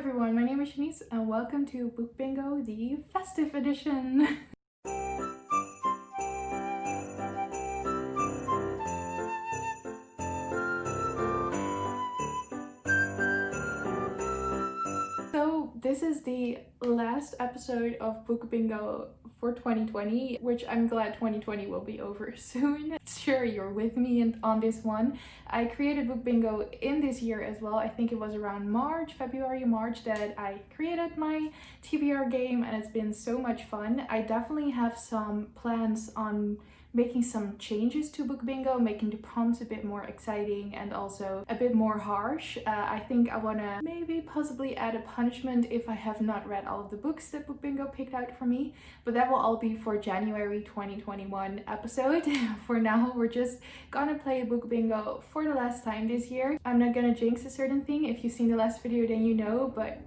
everyone, my name is Shanice and welcome to Book Bingo, the festive edition. So this is the last episode of Book Bingo for 2020, which I'm glad 2020 will be over soon. Sure, you're with me and on this one. I created Book Bingo in this year as well. I think it was around February, March that I created my TBR game, and it's been so much fun. I definitely have some plans on making some changes to Book Bingo, making the prompts a bit more exciting and also a bit more harsh. I think I want to maybe possibly add a punishment if I have not read all of the books that Book Bingo picked out for me, but that will all be for January 2021 episode. For now, we're just gonna play Book Bingo for the last time this year. I'm not gonna jinx a certain thing. If you've seen the last video, then you know, but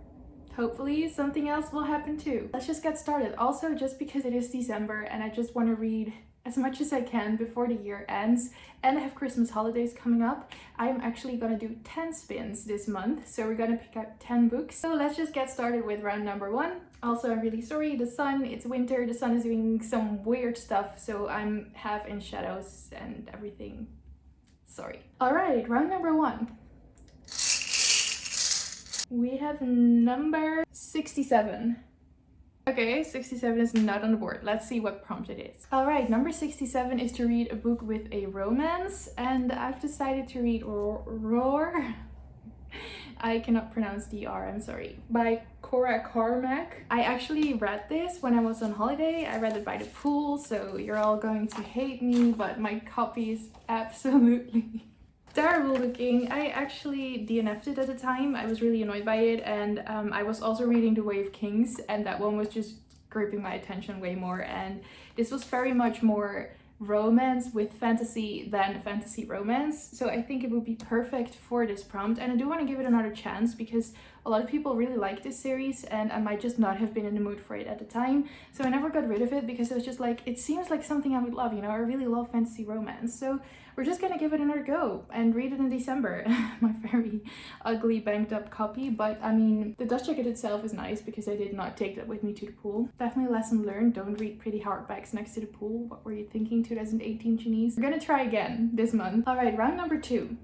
hopefully something else will happen too. Let's just get started. Also, just because it is December and I just want to read as much as I can before the year ends, and I have Christmas holidays coming up, I'm actually gonna do 10 spins this month, so we're gonna pick out 10 books. So let's just get started with round number 1. Also, I'm really sorry, it's winter, the sun is doing some weird stuff, so I'm half in shadows and everything. Sorry. Alright, round number 1. We have number 67. Okay, 67 is not on the board. Let's see what prompt it is. Alright, number 67 is to read a book with a romance, and I've decided to read Roar. I cannot pronounce the R, I'm sorry. By Cora Cormack. I actually read this when I was on holiday. I read it by the pool, so you're all going to hate me, but my copy is absolutely terrible looking. I actually DNF'd it at the time. I was really annoyed by it, and I was also reading The Way of Kings, and that one was just gripping my attention way more, and this was very much more romance with fantasy than fantasy romance, so I think it would be perfect for this prompt. And I do want to give it another chance because a lot of people really like this series and I might just not have been in the mood for it at the time, so I never got rid of it because it was just like, it seems like something I would love, you know. I really love fantasy romance, so we're just gonna give it another go and read it in December. My very ugly banged up copy, but I mean, the dust jacket itself is nice because I did not take that with me to the pool. Definitely a lesson learned, don't read pretty hardbacks next to the pool. What were you thinking, 2018 Chinese? We're gonna try again this month. Alright, round number 2.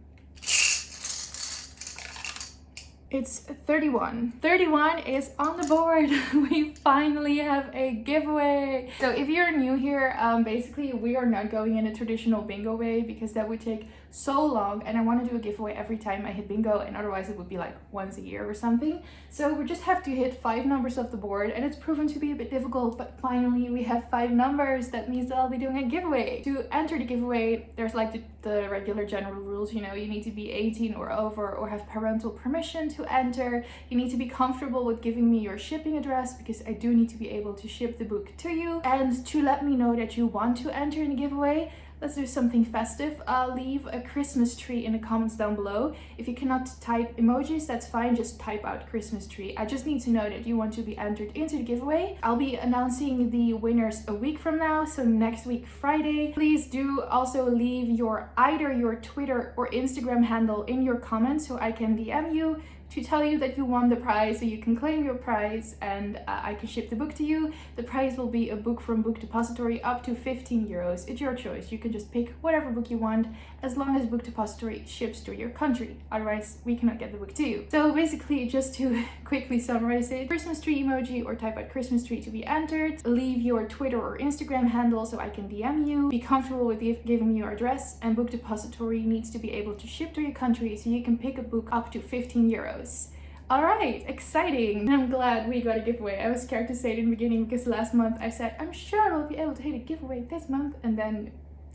It's 31. 31 is on the board. We finally have a giveaway. So if you're new here, basically we are not going in a traditional bingo way because that would take so long, and I want to do a giveaway every time I hit bingo, and otherwise it would be like once a year or something. So we just have to hit 5 numbers off the board, and it's proven to be a bit difficult, but finally we have 5 numbers. That means that I'll be doing a giveaway. To enter the giveaway, there's like the regular general rules, you know. You need to be 18 or over or have parental permission to enter. You need to be comfortable with giving me your shipping address because I do need to be able to ship the book to you. And to let me know that you want to enter in the giveaway, let's do something festive. Leave a Christmas tree in the comments down below. If you cannot type emojis, that's fine, just type out Christmas tree. I just need to know that you want to be entered into the giveaway. I'll be announcing the winners a week from now, so next week Friday. Please do also leave either your Twitter or Instagram handle in your comments so I can DM you to tell you that you won the prize, so you can claim your prize and I can ship the book to you. The prize will be a book from Book Depository up to 15 euros. It's your choice. You can just pick whatever book you want as long as Book Depository ships to your country. Otherwise, we cannot get the book to you. So basically, just to quickly summarize it, Christmas tree emoji or type out Christmas tree to be entered. Leave your Twitter or Instagram handle so I can DM you. Be comfortable with giving me your address, and Book Depository needs to be able to ship to your country, so you can pick a book up to 15 euros. Alright, exciting! I'm glad we got a giveaway. I was scared to say it in the beginning because last month I said, I'm sure we'll be able to hit a giveaway this month, and then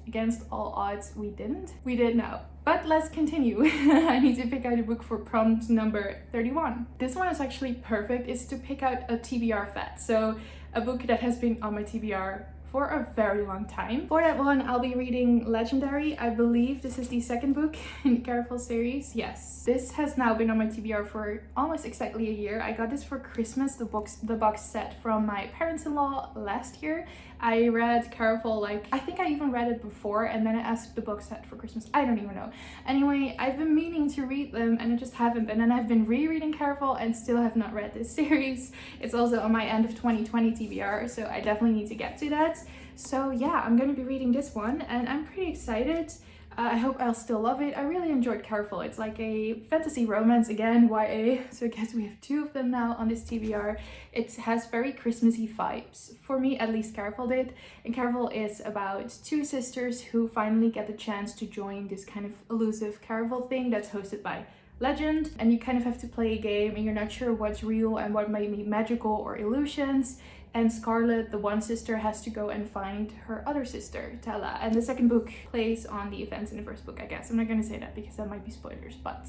against all odds we didn't. We did now. But let's continue. I need to pick out a book for prompt number 31. This one is actually perfect. It's to pick out a TBR fat. So a book that has been on my TBR for a very long time. For that one, I'll be reading Legendary. I believe this is the second book in the Careful series. Yes, this has now been on my TBR for almost exactly a year. I got this for Christmas, the box set from my parents-in-law last year. I read Careful, like, I think I even read it before, and then I asked the box set for Christmas. I don't even know. Anyway, I've been meaning to read them and I just haven't, and then I've been rereading Careful and still have not read this series. It's also on my end of 2020 TBR, so I definitely need to get to that. So yeah, I'm gonna be reading this one and I'm pretty excited. I hope I'll still love it. I really enjoyed Careful. It's like a fantasy romance, again, YA. So I guess we have two of them now on this TBR. It has very Christmassy vibes. For me, at least Careful did. And Careful is about two sisters who finally get the chance to join this kind of elusive Careful thing that's hosted by Legend. And you kind of have to play a game and you're not sure what's real and what might be magical or illusions. And Scarlet, the one sister, has to go and find her other sister, Tella. And the second book plays on the events in the first book, I guess. I'm not gonna say that because that might be spoilers, but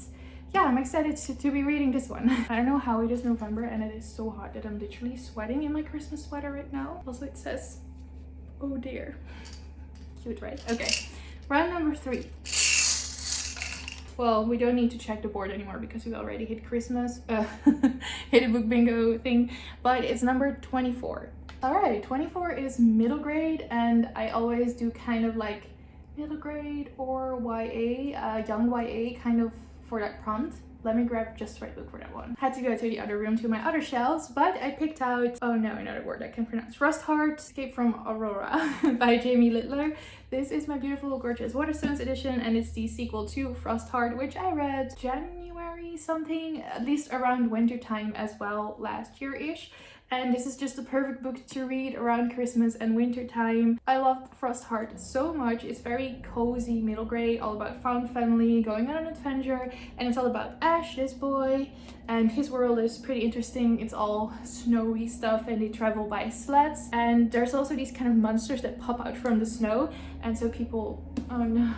yeah, I'm excited to be reading this one. I don't know how it is November and it is so hot that I'm literally sweating in my Christmas sweater right now. Also, it says, oh dear. Cute, right? Okay, round number 3. Well, we don't need to check the board anymore because we already hit Christmas, hit a book bingo thing, but it's number 24. All right, 24 is middle grade, and I always do kind of like middle grade or YA, young YA kind of for that prompt. Let me grab just the right book for that one. Had to go to the other room to my other shelves, but I picked out, oh no, another word I can't pronounce. Frostheart, Escape from Aurora by Jamie Littler. This is my beautiful, gorgeous Waterstones edition, and it's the sequel to Frostheart, which I read January something, at least around winter time as well, last year-ish. And this is just the perfect book to read around Christmas and winter time. I love Frostheart so much. It's very cozy, middle grade, all about found family, going on an adventure, and it's all about Ash, this boy, and his world is pretty interesting. It's all snowy stuff and they travel by sleds, and there's also these kind of monsters that pop out from the snow, and so people, oh no,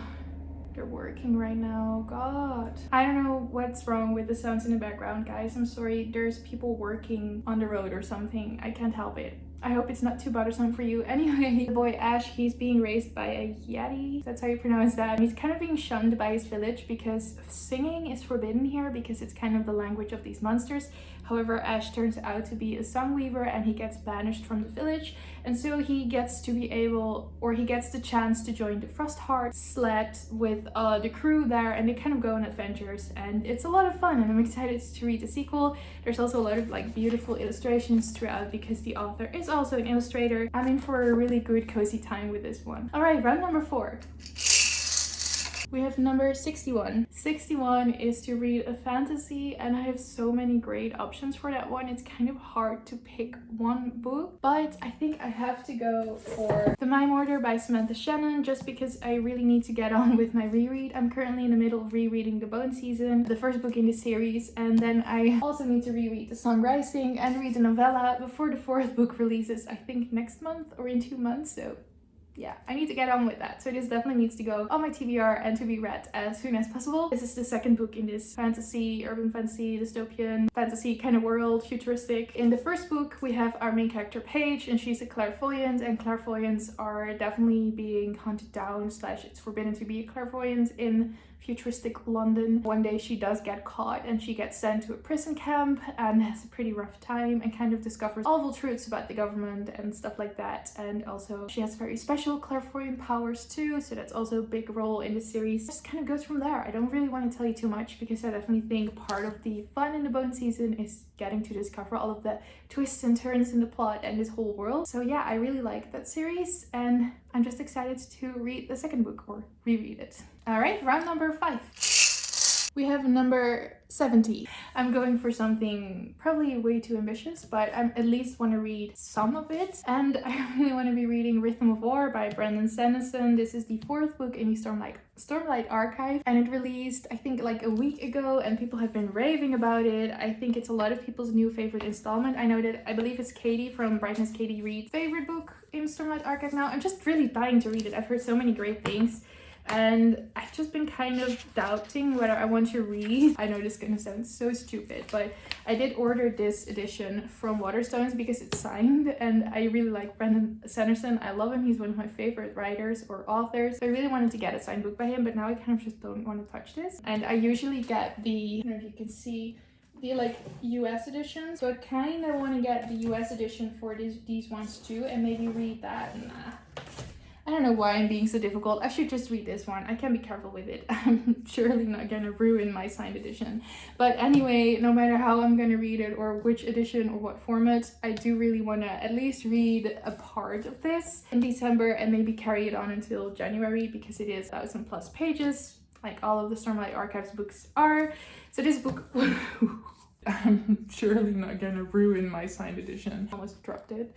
they're working right now, god. I don't know what's wrong with the sounds in the background, guys. I'm sorry, there's people working on the road or something. I can't help it. I hope it's not too bothersome for you. Anyway, the boy Ash, he's being raised by a Yeti. That's how you pronounce that. He's kind of being shunned by his village because singing is forbidden here because it's kind of the language of these monsters. However, Ash turns out to be a song weaver and he gets banished from the village. And so he gets to be able, or he gets the chance to join the Frostheart sled with the crew there, and they kind of go on adventures, and it's a lot of fun, and I'm excited to read the sequel. There's also a lot of like beautiful illustrations throughout because the author is also an illustrator. I'm in for a really good cozy time with this one. All right, round number 4. We have number 61. 61 is to read a fantasy, and I have so many great options for that one. It's kind of hard to pick one book, but I think I have to go for The Mime Order by Samantha Shannon, just because I really need to get on with my reread. I'm currently in the middle of rereading The Bone Season, the first book in the series, and then I also need to reread The Song Rising and read the novella before the 4th book releases, I think next month or in 2 months, so yeah, I need to get on with that. So this definitely needs to go on my TBR and to be read as soon as possible. This is the second book in this fantasy, urban fantasy, dystopian fantasy kind of world, futuristic. In the first book, we have our main character Paige, and she's a clairvoyant, and clairvoyants are definitely being hunted down, / it's forbidden to be a clairvoyant in futuristic London. One day she does get caught and she gets sent to a prison camp and has a pretty rough time and kind of discovers awful truths about the government and stuff like that. And also she has very special clairvoyant powers too, so that's also a big role in the series. It just kind of goes from there. I don't really want to tell you too much because I definitely think part of the fun in the Bone Season is getting to discover all of the twists and turns in the plot and this whole world. So yeah, I really like that series and I'm just excited to read the second book or reread it. All right, round number 5. We have number 70. I'm going for something probably way too ambitious, but I at least want to read some of it. And I really want to be reading Rhythm of War by Brandon Sanderson. This is the 4th book in the Stormlight Archive, and it released I think like a week ago, and people have been raving about it. I think it's a lot of people's new favorite installment. I believe it's Katie from Brightness Katie Reed's favorite book in Stormlight Archive now. I'm just really dying to read it. I've heard so many great things. and I've just been kind of doubting whether I want to read. I know this is gonna sound so stupid, but I did order this edition from Waterstones because it's signed, and I really like Brandon Sanderson. I love him. He's one of my favorite writers or authors. So I really wanted to get a signed book by him, but now I kind of just don't want to touch this. And I usually get the, I don't know if you can see, the like US edition. So I kind of want to get the US edition for these ones too, and maybe read that. I don't know why I'm being so difficult. I should just read this one. I can be careful with it. I'm surely not gonna ruin my signed edition. But anyway, no matter how I'm gonna read it or which edition or what format, I do really wanna at least read a part of this in December and maybe carry it on until January, because it is 1,000+ pages, like all of the Stormlight Archives books are. So this book, I'm surely not gonna ruin my signed edition. Almost dropped it.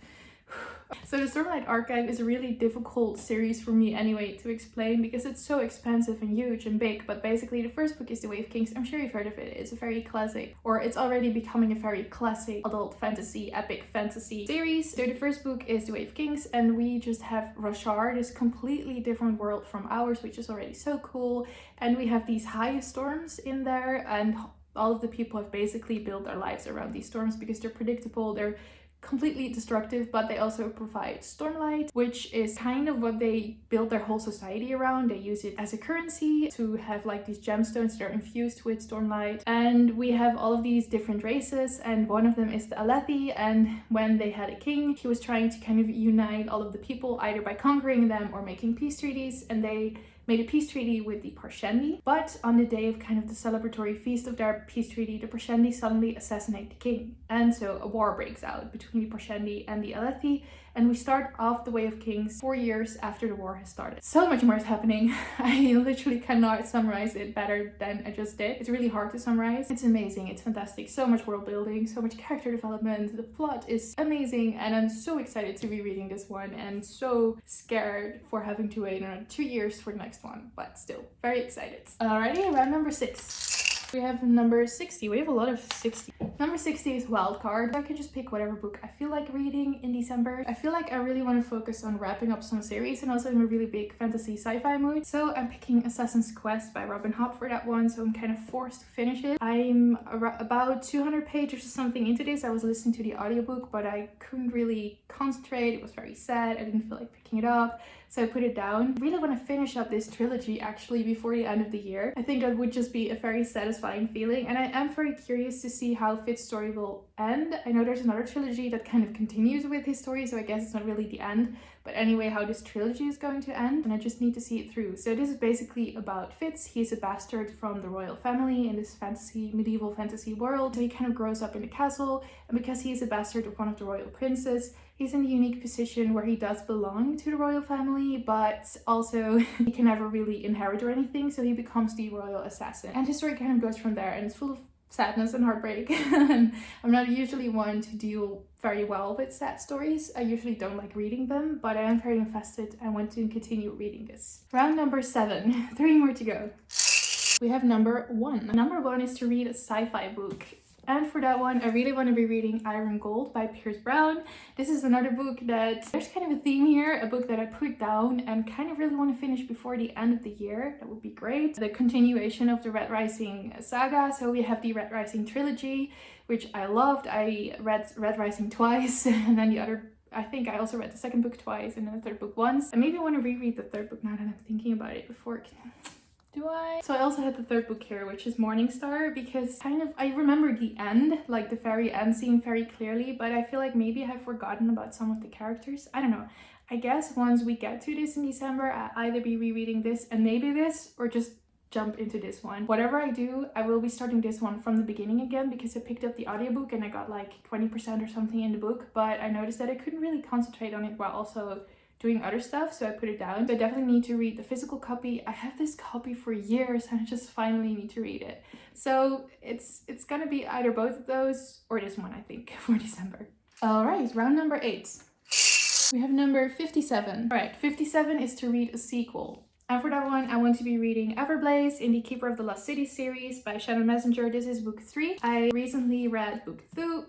So the Stormlight Archive is a really difficult series for me anyway to explain because it's so expansive and huge and big. But basically the first book is The Way of Kings. I'm sure you've heard of it. It's a very classic, or it's already becoming a very classic adult fantasy, epic fantasy series. So the first book is The Way of Kings, and we just have Roshar, this completely different world from ours, which is already so cool. And we have these high storms in there, and all of the people have basically built their lives around these storms because they're predictable, they're completely destructive, but they also provide stormlight, which is kind of what they build their whole society around. They use it as a currency to have like these gemstones that are infused with stormlight. And we have all of these different races, and one of them is the Alethi. And when they had a king, he was trying to kind of unite all of the people either by conquering them or making peace treaties, and they made a peace treaty with the Parshendi. But on the day of kind of the celebratory feast of their peace treaty, the Parshendi suddenly assassinate the king. And so a war breaks out between the Parshendi and the Alethi, and we start off The Way of Kings 4 years after the war has started. So much more is happening. I literally cannot summarize it better than I just did. It's really hard to summarize. It's amazing, it's fantastic. So much world building, so much character development. The plot is amazing, and I'm so excited to be reading this one and so scared for having to wait another 2 years for the next one, but still very excited. Alrighty, round number 6. We have number 60. We have a lot of 60. Number 60 is Wildcard. I could just pick whatever book I feel like reading in December. I feel like I really want to focus on wrapping up some series and also in a really big fantasy sci-fi mood. So I'm picking Assassin's Quest by Robin Hobb for that one, so I'm kind of forced to finish it. I'm about 200 pages or something into this. I was listening to the audiobook, but I couldn't really concentrate. It was very sad. I didn't feel like picking it up, so I put it down. I really want to finish up this trilogy actually before the end of the year. I think that would just be a very satisfying feeling, and I am very curious to see how Fit's story will end. I know there's another trilogy that kind of continues with his story, so I guess it's not really the end, but anyway, how this trilogy is going to end, and I just need to see it through. So this is basically about Fitz. He's a bastard from the royal family in this medieval fantasy world. So he kind of grows up in the castle, and because he is a bastard of one of the royal princes, he's in the unique position where he does belong to the royal family, but also he can never really inherit or anything, so he becomes the royal assassin. And his story kind of goes from there, and it's full of sadness and heartbreak. And I'm not usually one to deal very well with sad stories. I usually don't like reading them, but I am very invested. I want to continue reading this. Round number 7. 3 more to go. We have number 1. Number 1 is to read a sci-fi book. And for that one, I really want to be reading Iron Gold by Pierce Brown. This is another book that, there's kind of a theme here, a book that I put down and kind of really want to finish before the end of the year. That would be great. The continuation of the Red Rising saga. So we have the Red Rising trilogy, which I loved. I read Red Rising twice, and then the other, I think I also read the second book twice and then the third book once. I maybe want to reread the third book now that I'm thinking about it before it can... Do I? So I also had the third book here, which is Morningstar, because kind of I remember the end, like the very end scene very clearly, but I feel like maybe I have forgotten about some of the characters. I don't know. I guess once we get to this in December, I'll either be rereading this and maybe this, or just jump into this one. Whatever I do, I will be starting this one from the beginning again, because I picked up the audiobook and I got like 20% or something in the book, but I noticed that I couldn't really concentrate on it while also doing other stuff, so I put it down. So I definitely need to read the physical copy. I have this copy for years and I just finally need to read it. So it's gonna be either both of those or this one, I think, for December. All right, round number 8. We have number 57. All right, 57 is to read a sequel. And for that one, I want to be reading Everblaze in the Keeper of the Lost City series by Shannon Messenger. This is book 3. I recently read book 2.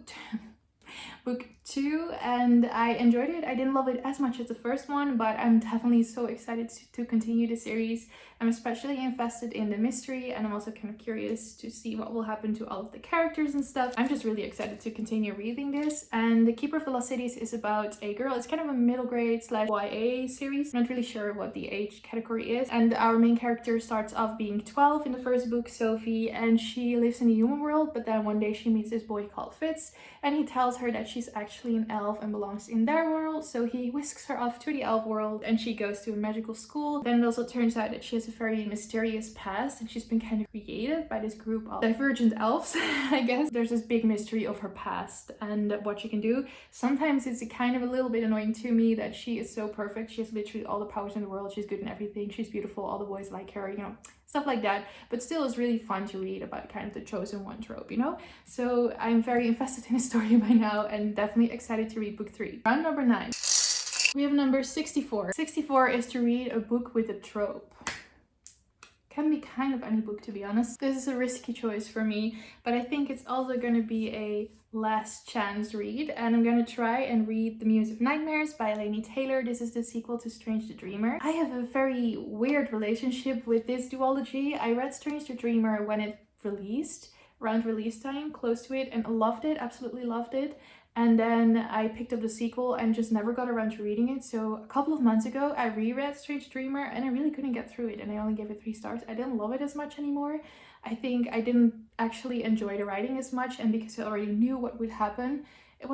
book 2, and I enjoyed it. I didn't love it as much as the first one, but I'm definitely so excited to continue the series. I'm especially invested in the mystery, and I'm also kind of curious to see what will happen to all of the characters and stuff. I'm just really excited to continue reading this. And The Keeper of the Lost Cities is about a girl. It's kind of a middle grade / YA series. I'm not really sure what the age category is. And our main character starts off being 12 in the first book, Sophie, and she lives in the human world, but then one day she meets this boy called Fitz, and he tells her that she's actually an elf and belongs in their world. So he whisks her off to the elf world, and she goes to a magical school. Then it also turns out that she has a very mysterious past, and she's been kind of created by this group of divergent elves. I guess there's this big mystery of her past and what she can do. Sometimes it's kind of a little bit annoying to me that she is so perfect. She has literally all the powers in the world. She's good in everything. She's beautiful. All the boys like her, you know, stuff like that. But still, it's really fun to read about kind of the chosen one trope, you know? So I'm very invested in the story by now, and definitely excited to read book 3. Round number 9. We have number 64. 64 is to read a book with a trope. Can be kind of any book, to be honest. This is a risky choice for me, but I think it's also going to be a last chance read, and I'm going to try and read The Muse of Nightmares by Laini Taylor. This is the sequel to Strange the Dreamer. I have a very weird relationship with this duology. I read Strange the Dreamer when it released, around release time, close to it, and loved it, absolutely loved it. And then I picked up the sequel and just never got around to reading it. So a couple of months ago, I reread Strange Dreamer and I really couldn't get through it, and I only gave it 3 stars. I didn't love it as much anymore. I think I didn't actually enjoy the writing as much, and because I already knew what would happen, it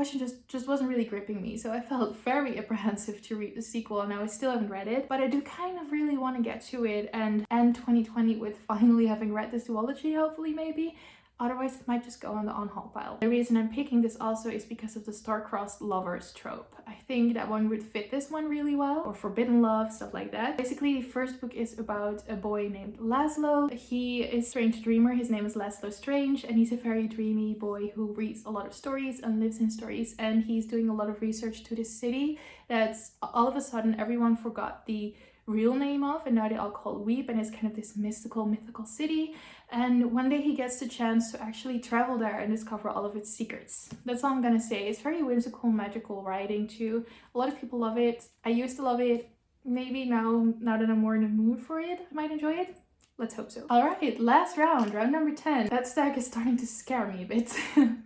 just wasn't really gripping me. So I felt very apprehensive to read the sequel, and now I still haven't read it, but I do kind of really want to get to it and end 2020 with finally having read this duology, hopefully, maybe. Otherwise, it might just go on the on-hold pile. The reason I'm picking this also is because of the star-crossed lovers trope. I think that one would fit this one really well, or forbidden love, stuff like that. Basically, the first book is about a boy named Laszlo. He is a strange dreamer. His name is Laszlo Strange, and he's a very dreamy boy who reads a lot of stories and lives in stories, and he's doing a lot of research to this city that's all of a sudden everyone forgot the real name of, and now they all call Weep, and it's kind of this mythical city. And one day he gets the chance to actually travel there and discover all of its secrets. That's all I'm gonna say. It's very whimsical, magical writing too. A lot of people love it. I used to love it. Maybe now that I'm more in the mood for it, I might enjoy it. Let's hope so. All right, last round, round number 10. That stack is starting to scare me a bit,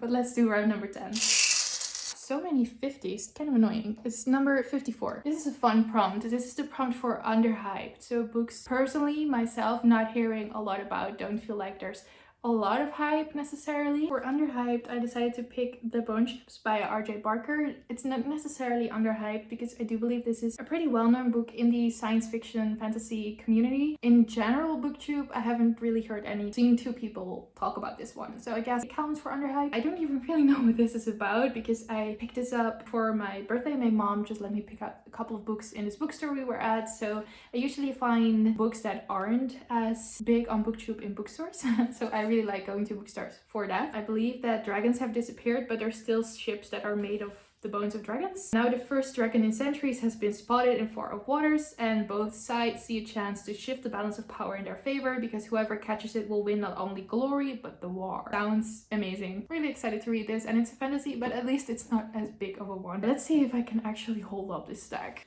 but let's do round number 10. So many 50s, kind of annoying. It's number 54. This is a fun prompt. This is the prompt for underhyped. So books, personally, myself, not hearing a lot about, don't feel like there's a lot of hype necessarily. For underhyped, I decided to pick The Bone Ships by R.J. Barker. It's not necessarily underhyped because I do believe this is a pretty well-known book in the science fiction fantasy community. In general, BookTube, I haven't really seen 2 people talk about this one. So I guess it counts for underhyped. I don't even really know what this is about because I picked this up for my birthday. My mom just let me pick out a couple of books in this bookstore we were at. So I usually find books that aren't as big on BookTube in bookstores. So I really like going to bookstores for that. I believe that dragons have disappeared, but there's still ships that are made of the bones of dragons. Now the first dragon in centuries has been spotted in far off waters, and both sides see a chance to shift the balance of power in their favor, because whoever catches it will win not only glory but the war. Sounds amazing. Really excited to read this, and it's a fantasy, but at least it's not as big of a one. Let's see if I can actually hold up this stack.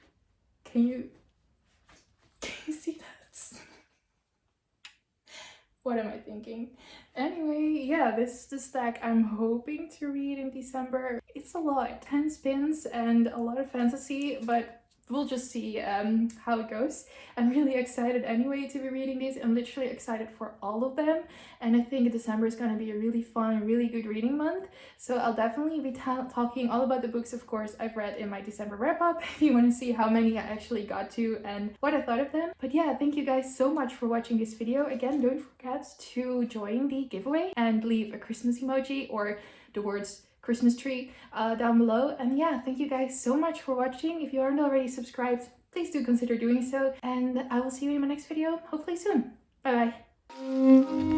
Can you see that? What am I thinking? Anyway, yeah, this is the stack I'm hoping to read in December. It's a lot, 10 spins and a lot of fantasy, but we'll just see how it goes. I'm really excited anyway to be reading these. I'm literally excited for all of them, and I think December is going to be a really fun, really good reading month. So I'll definitely be talking all about the books, of course, I've read in my December wrap-up, if you want to see how many I actually got to and what I thought of them. But yeah, thank you guys so much for watching this video. Again, don't forget to join the giveaway and leave a Christmas emoji or the words Christmas tree down below. And yeah, thank you guys so much for watching. If you aren't already subscribed, please do consider doing so, and I will see you in my next video hopefully soon. Bye bye.